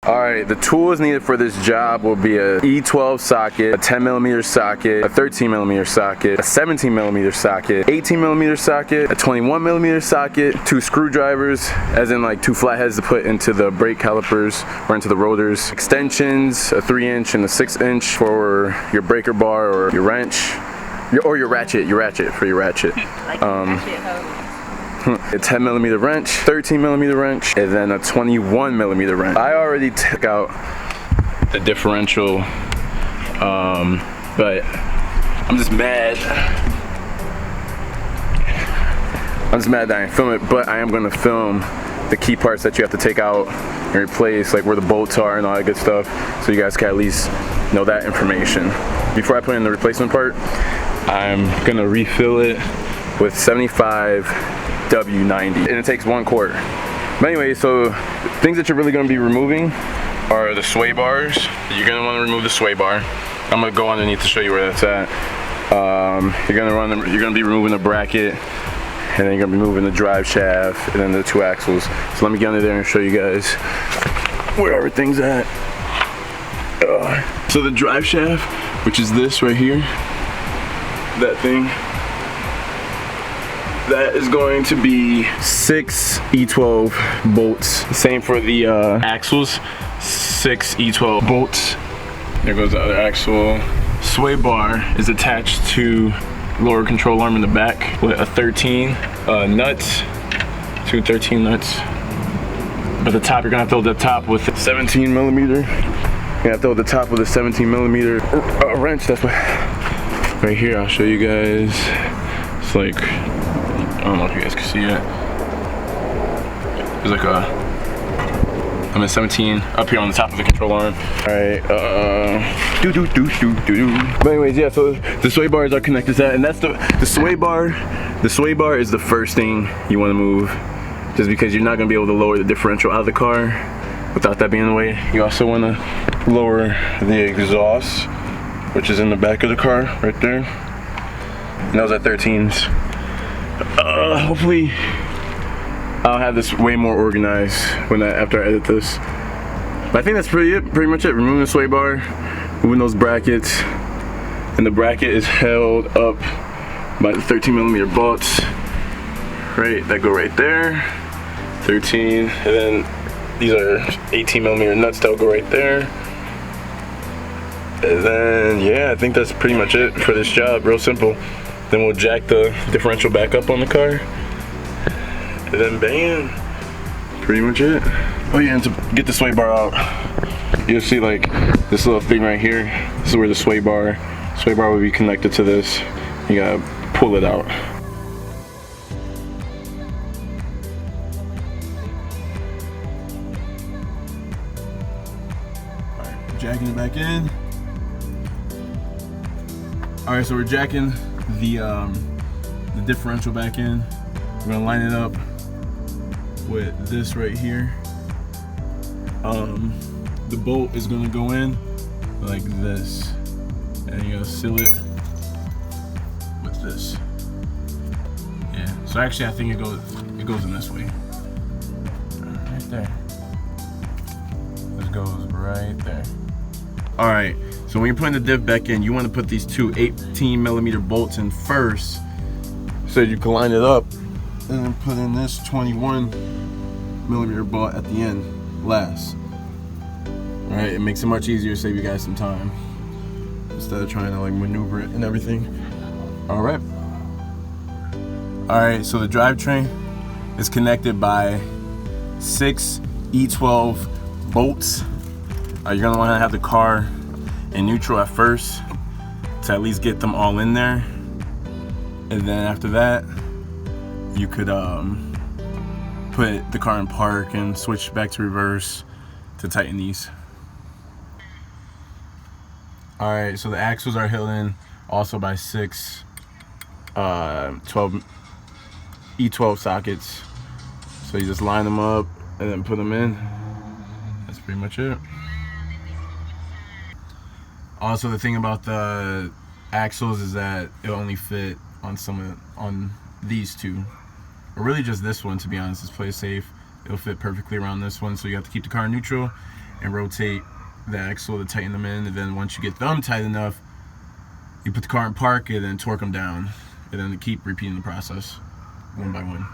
Alright, the tools needed for this job will be a E12 socket, a 10mm socket, a 13mm socket, a 17mm socket, 18mm socket, a 21mm socket, 2 screwdrivers, as in like 2 flatheads to put into the brake calipers or into the rotors, extensions, a 3-inch and a 6-inch for your breaker bar or your wrench, or your ratchet for your ratchet. Like ratchet, a 10mm wrench, 13mm wrench, and then a 21mm wrench. I already took out the differential, but I'm just mad. That I didn't film it, but I am gonna film the key parts that you have to take out and replace, like where the bolts are and all that good stuff, so you guys can at least know that information. Before I put in the replacement part, I'm gonna refill it with 75 W90, and it takes 1 quart. But anyway, so things that you're really going to be removing are the sway bars. You're going to want to remove the sway bar. I'm going to go underneath to show you where that's at. You're going to be removing the bracket, and then you're going to be moving the drive shaft, and then the 2 axles. So let me get under there and show you guys where everything's at. So the drive shaft, which is this right here, that thing, that is going to be 6 E12 bolts. Same for the axles, 6 E12 bolts. There goes the other axle. Sway bar is attached to lower control arm in the back with a 13 nuts, 2 13 nuts. But the top, you're gonna have to hold the top with a 17mm. You're gonna have to hold the top with a 17mm wrench. That's what, right here, I'll show you guys. It's like, I don't know if you guys can see it. There's like I'm at 17 up here on the top of the control arm. Alright, But anyways, yeah, so the sway bars are connected to that, and that's the sway bar. The sway bar is the first thing you want to move, just because you're not going to be able to lower the differential out of the car without that being in the way. You also want to lower the exhaust, which is in the back of the car, right there. And those are 13s. Hopefully I'll have this way more organized after I edit this. But I think that's pretty much it. Removing the sway bar, moving those brackets, and the bracket is held up by the 13mm bolts, right, that go right there, 13, and then these are 18mm nuts that'll go right there. And then, yeah, I think that's pretty much it for this job. Real simple. Then we'll jack the differential back up on the car, and then bam, pretty much it. Oh yeah, and to get the sway bar out, you'll see like this little thing right here. This is where the sway bar will be connected to this. You gotta pull it out. Alright, jacking it back in. Alright, so we're jacking the differential back in. We're gonna line it up with this right here. The bolt is gonna go in like this, and you're gonna seal it with this. Yeah. So actually, I think it goes in this way. Right there. This goes right there. All right. So when you're putting the diff back in, you want to put these 2 18mm bolts in first, so you can line it up, and then put in this 21mm bolt at the end last. All right, it makes it much easier, save you guys some time instead of trying to like maneuver it and everything. All right. All right, so the drivetrain is connected by 6 E12 bolts. You're gonna want to have the car in neutral at first to at least get them all in there, and then after that you could put the car in park and switch back to reverse to tighten these. All right, so the axles are held in also by 6 E12 sockets. So you just line them up and then put them in. That's pretty much it. Also, the thing about the axles is that it'll only fit on these 2, or really just this one, to be honest. It's play safe. It'll fit perfectly around this one, so you have to keep the car in neutral and rotate the axle to tighten them in, and then once you get them tight enough, you put the car in park and then torque them down, and then keep repeating the process one by one.